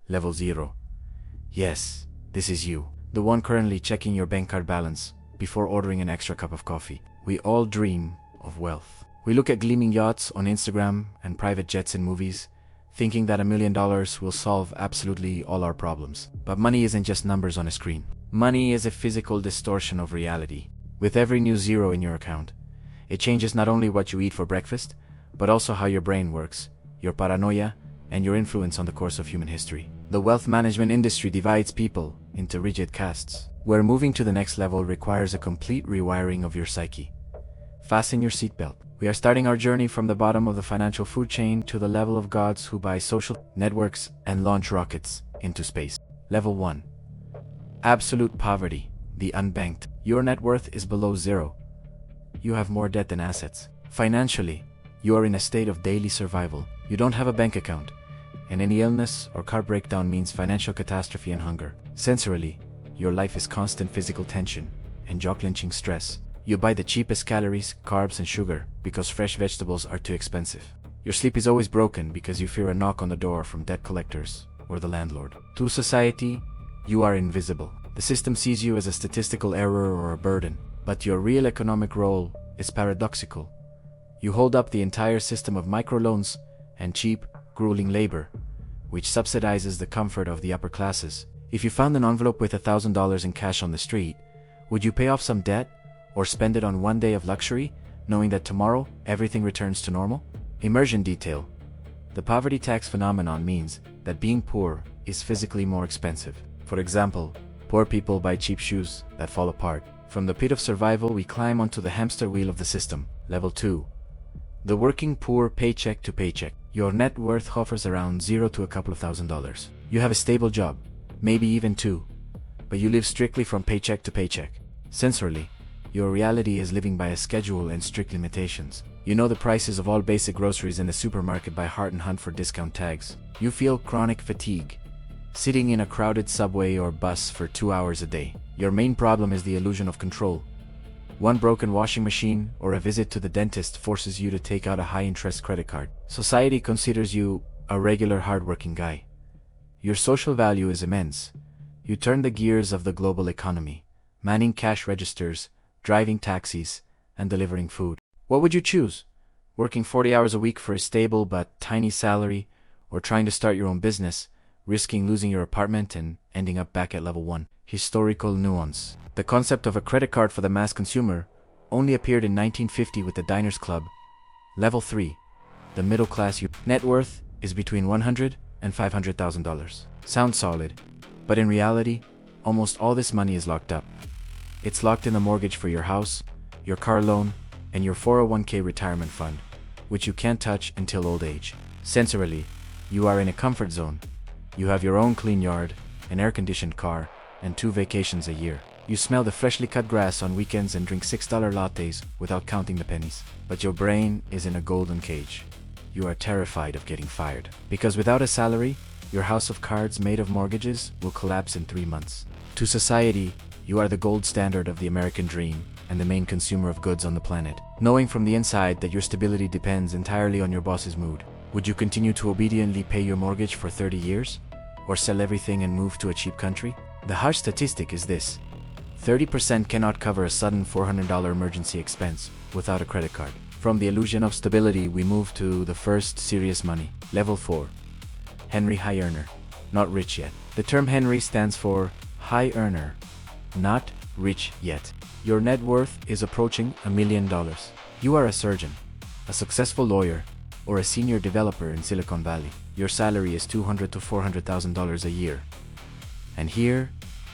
Level 0. Yes, this is you. The one currently checking your bank card balance before ordering an extra cup of coffee. We all dream of wealth. We look at gleaming yachts on Instagram and private jets in movies, thinking that $1 million will solve absolutely all our problems. But money isn't just numbers on a screen. Money is a physical distortion of reality. With every new zero in your account, it changes not only what you eat for breakfast, but also how your brain works, your paranoia, and your influence on the course of human history. The wealth management industry divides people into rigid castes, where moving to the next level requires a complete rewiring of your psyche. Fasten your seatbelt. We are starting our journey from the bottom of the financial food chain to the level of gods who buy social networks and launch rockets into space. Level 1. Absolute poverty, the unbanked. Your net worth is below zero. You have more debt than assets. Financially, you are in a state of daily survival. You don't have a bank account, and any illness or car breakdown means financial catastrophe and hunger. Sensorily, your life is constant physical tension and jaw-clenching stress. You buy the cheapest calories, carbs, and sugar because fresh vegetables are too expensive. Your sleep is always broken because you fear a knock on the door from debt collectors or the landlord. To society, you are invisible. The system sees you as a statistical error or a burden, but your real economic role is paradoxical. You hold up the entire system of microloans and cheap, grueling labor, which subsidizes the comfort of the upper classes. If you found an envelope with $1,000 in cash on the street, would you pay off some debt or spend it on one day of luxury, knowing that tomorrow everything returns to normal? Immersion detail. The poverty tax phenomenon means that being poor is physically more expensive. For example, poor people buy cheap shoes that fall apart. From the pit of survival, we climb onto the hamster wheel of the system. Level 2. The working poor paycheck to paycheck. Your net worth hovers around zero to a couple of $1,000s. You have a stable job, maybe even two, but you live strictly from paycheck to paycheck. Sensorily, your reality is living by a schedule and strict limitations. You know the prices of all basic groceries in the supermarket by heart and hunt for discount tags. You feel chronic fatigue, sitting in a crowded subway or bus for 2 hours a day. Your main problem is the illusion of control. One broken washing machine or a visit to the dentist forces you to take out a high-interest credit card. Society considers you a regular hard-working guy. Your social value is immense. You turn the gears of the global economy, manning cash registers, driving taxis, and delivering food. What would you choose? Working 40 hours a week for a stable but tiny salary, or trying to start your own business, risking losing your apartment and ending up back at level 1? Historical nuance. The concept of a credit card for the mass consumer only appeared in 1950 with the Diners Club. Level 3. The middle class. Net worth is between $100,000 and $500,000. Sounds solid, but in reality, almost all this money is locked up. It's locked in the mortgage for your house, your car loan, and your 401k retirement fund, which you can't touch until old age. Sensorily, you are in a comfort zone. You have your own clean yard, an air-conditioned car, and 2 vacations a year. You smell the freshly cut grass on weekends and drink $6 lattes without counting the pennies. But your brain is in a golden cage. You are terrified of getting fired, because without a salary, your house of cards made of mortgages will collapse in 3 months. To society, you are the gold standard of the American dream and the main consumer of goods on the planet. Knowing from the inside that your stability depends entirely on your boss's mood, would you continue to obediently pay your mortgage for 30 years? Or sell everything and move to a cheap country? The harsh statistic is this: 30% cannot cover a sudden $400 emergency expense without a credit card. From the illusion of stability, we move to the first serious money. Level 4. Henry High Earner. Not rich yet. The term Henry stands for high earner, not rich yet. Your net worth is approaching $1 million. You are a surgeon, a successful lawyer, or a senior developer in Silicon Valley. Your salary is $200,000 to $400,000 a year. And here,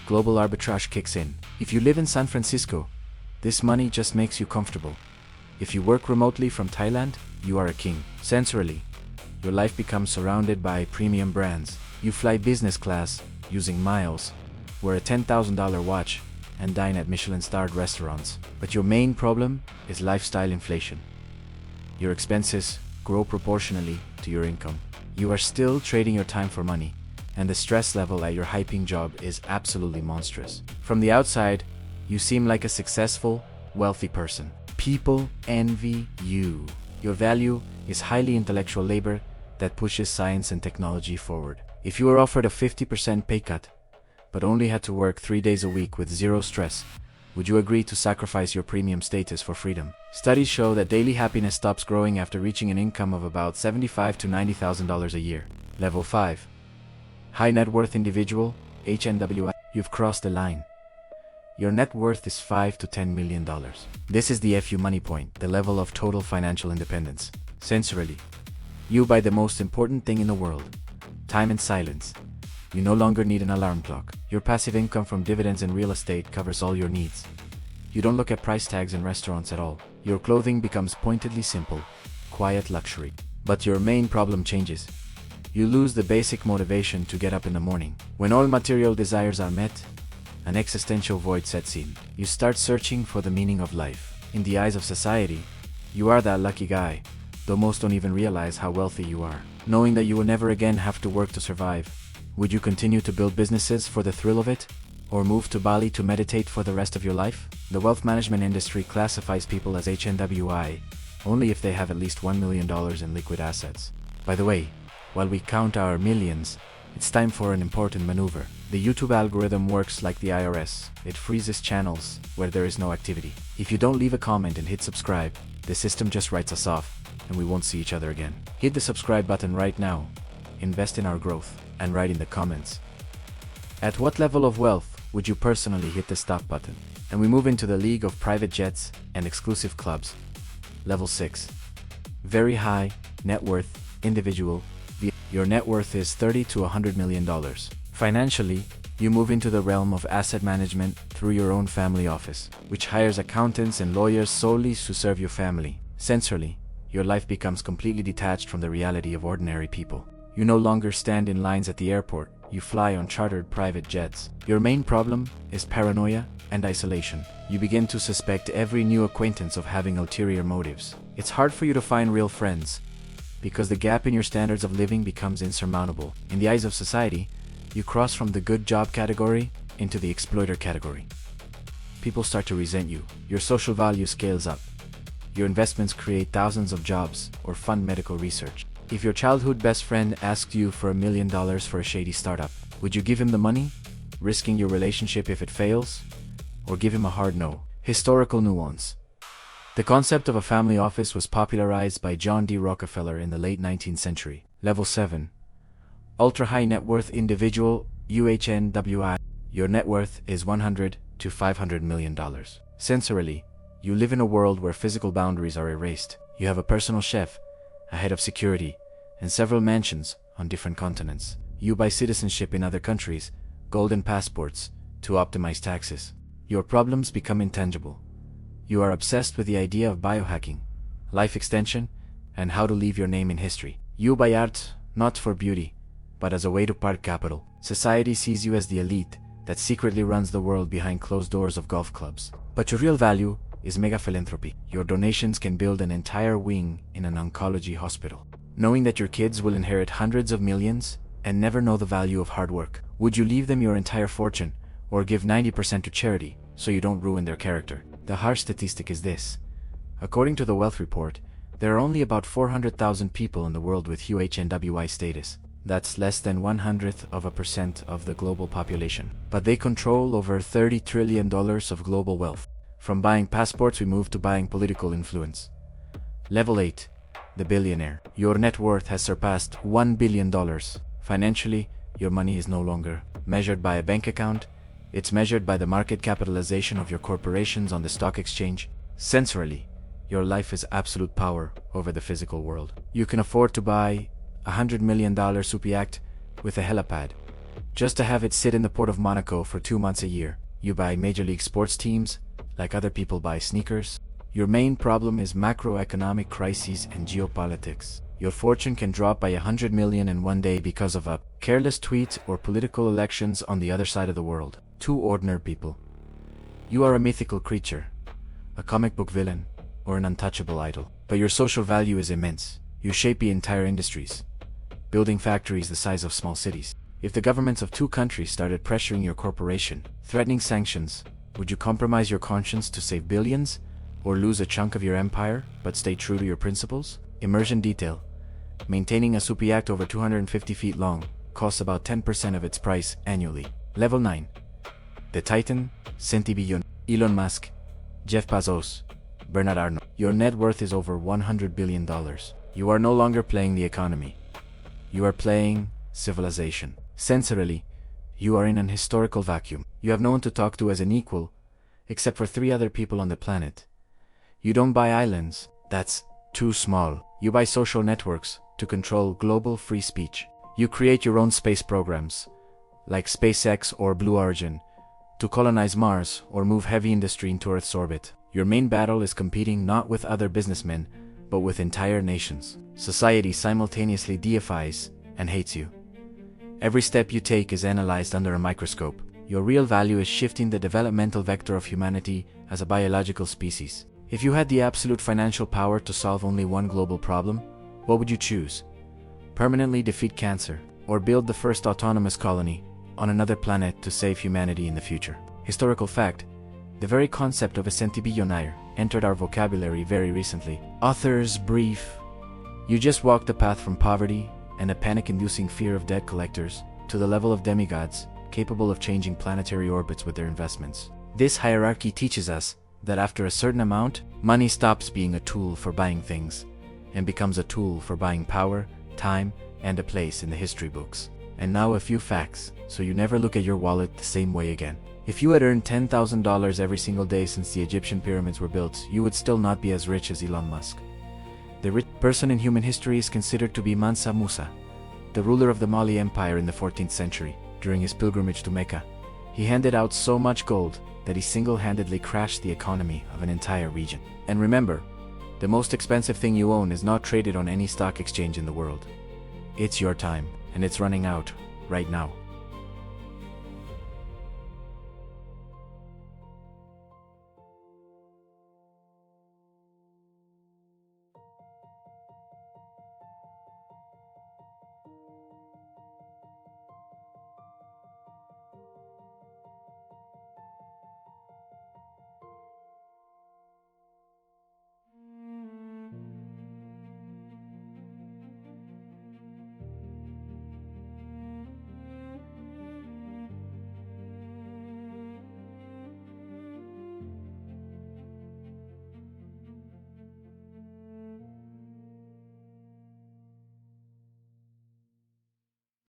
global arbitrage kicks in. If you live in San Francisco, this money just makes you comfortable. If you work remotely from Thailand, you are a king. Sensorily, your life becomes surrounded by premium brands. You fly business class using miles, wear a $10,000 watch, and dine at Michelin-starred restaurants. But your main problem is lifestyle inflation. Your expenses grow proportionally to your income. You are still trading your time for money, and the stress level at your high-paying job is absolutely monstrous. From the outside, you seem like a successful, wealthy person. People envy you. Your value is highly intellectual labor that pushes science and technology forward. If you were offered a 50% pay cut, but only had to work 3 days a week with zero stress, would you agree to sacrifice your premium status for freedom? Studies show that daily happiness stops growing after reaching an income of about $75,000 to $90,000 a year. Level 5. High net worth individual, HNWI. You've crossed the line. Your net worth is $5 to $10 million. This is the FU money point, the level of total financial independence. Sensorily, you buy the most important thing in the world, time and silence. You no longer need an alarm clock. Your passive income from dividends and real estate covers all your needs. You don't look at price tags in restaurants at all. Your clothing becomes pointedly simple, quiet luxury. But your main problem changes. You lose the basic motivation to get up in the morning. When all material desires are met, an existential void sets in. You start searching for the meaning of life. In the eyes of society, you are that lucky guy, though most don't even realize how wealthy you are. Knowing that you will never again have to work to survive, would you continue to build businesses for the thrill of it? Or move to Bali to meditate for the rest of your life? The wealth management industry classifies people as HNWI only if they have at least $1 million in liquid assets. By the way, while we count our millions, it's time for an important maneuver. The YouTube algorithm works like the IRS. It freezes channels where there is no activity. If you don't leave a comment and hit subscribe, the system just writes us off and we won't see each other again. Hit the subscribe button right now, invest in our growth, and write in the comments. At what level of wealth would you personally hit the stop button? And we move into the league of private jets and exclusive clubs. Level 6. Very high net worth individual. Your net worth is $30 to $100 million. Financially, you move into the realm of asset management through your own family office, which hires accountants and lawyers solely to serve your family. Sensorily, your life becomes completely detached from the reality of ordinary people. You no longer stand in lines at the airport, you fly on chartered private jets. Your main problem is paranoia and isolation. You begin to suspect every new acquaintance of having ulterior motives. It's hard for you to find real friends, because the gap in your standards of living becomes insurmountable. In the eyes of society, you cross from the good job category into the exploiter category. People start to resent you. Your social value scales up. Your investments create thousands of jobs or fund medical research. If your childhood best friend asked you for $1 million for a shady startup, would you give him the money, risking your relationship if it fails? Or give him a hard no? Historical nuance. The concept of a family office was popularized by John D. Rockefeller in the late 19th century. Level 7. Ultra-high net worth individual, UHNWI. Your net worth is $100 to $500 million. Sensorily, you live in a world where physical boundaries are erased. You have a personal chef, a head of security, and several mansions on different continents. You buy citizenship in other countries, golden passports, to optimize taxes. Your problems become intangible. You are obsessed with the idea of biohacking, life extension, and how to leave your name in history. You buy art, not for beauty, but as a way to park capital. Society sees you as the elite that secretly runs the world behind closed doors of golf clubs. But your real value is mega philanthropy. Your donations can build an entire wing in an oncology hospital. Knowing that your kids will inherit hundreds of millions and never know the value of hard work, would you leave them your entire fortune or give 90% to charity so you don't ruin their character? The harsh statistic is this. According to the Wealth Report, there are only about 400,000 people in the world with HNWI status. That's less than 1/100% of the global population. But they control over $30 trillion of global wealth. From buying passports, we move to buying political influence. Level 8. The billionaire. Your net worth has surpassed $1 billion. Financially, your money is no longer measured by a bank account. It's measured by the market capitalization of your corporations on the stock exchange. Sensorily, your life is absolute power over the physical world. You can afford to buy a $100 million superyacht with a helipad, just to have it sit in the port of Monaco for 2 months a year. You buy Major League sports teams, like other people buy sneakers. Your main problem is macroeconomic crises and geopolitics. Your fortune can drop by $100 million in one day because of a careless tweet or political elections on the other side of the world. Two ordinary people. You are a mythical creature, a comic book villain, or an untouchable idol. But your social value is immense. You shape the entire industries, building factories the size of small cities. If the governments of 2 countries started pressuring your corporation, threatening sanctions, would you compromise your conscience to save billions, or lose a chunk of your empire but stay true to your principles? Immersion detail. Maintaining a superyacht over 250 feet long, costs about 10% of its price annually. Level 9. The Titan, Centibillionaire, Elon Musk, Jeff Bezos, Bernard Arnault. Your net worth is over $100 billion. You are no longer playing the economy. You are playing civilization. Sensorily, you are in an historical vacuum. You have no one to talk to as an equal, except for 3 other people on the planet. You don't buy islands. That's too small. You buy social networks to control global free speech. You create your own space programs, like SpaceX or Blue Origin, to colonize Mars or move heavy industry into Earth's orbit. Your main battle is competing not with other businessmen, but with entire nations. Society simultaneously deifies and hates you. Every step you take is analyzed under a microscope. Your real value is shifting the developmental vector of humanity as a biological species. If you had the absolute financial power to solve only one global problem, what would you choose? Permanently defeat cancer, or build the first autonomous colony on another planet to save humanity in the future? Historical fact: the very concept of a centibillionaire entered our vocabulary very recently. Author's brief: you just walked the path from poverty and a panic-inducing fear of debt collectors to the level of demigods capable of changing planetary orbits with their investments. This hierarchy teaches us that after a certain amount, money stops being a tool for buying things and becomes a tool for buying power, time, and a place in the history books. And now a few facts, so you never look at your wallet the same way again. If you had earned $10,000 every single day since the Egyptian pyramids were built, you would still not be as rich as Elon Musk. The richest person in human history is considered to be Mansa Musa, the ruler of the Mali Empire in the 14th century. During his pilgrimage to Mecca, he handed out so much gold that he single-handedly crashed the economy of an entire region. And remember, the most expensive thing you own is not traded on any stock exchange in the world. It's your time, and it's running out right now.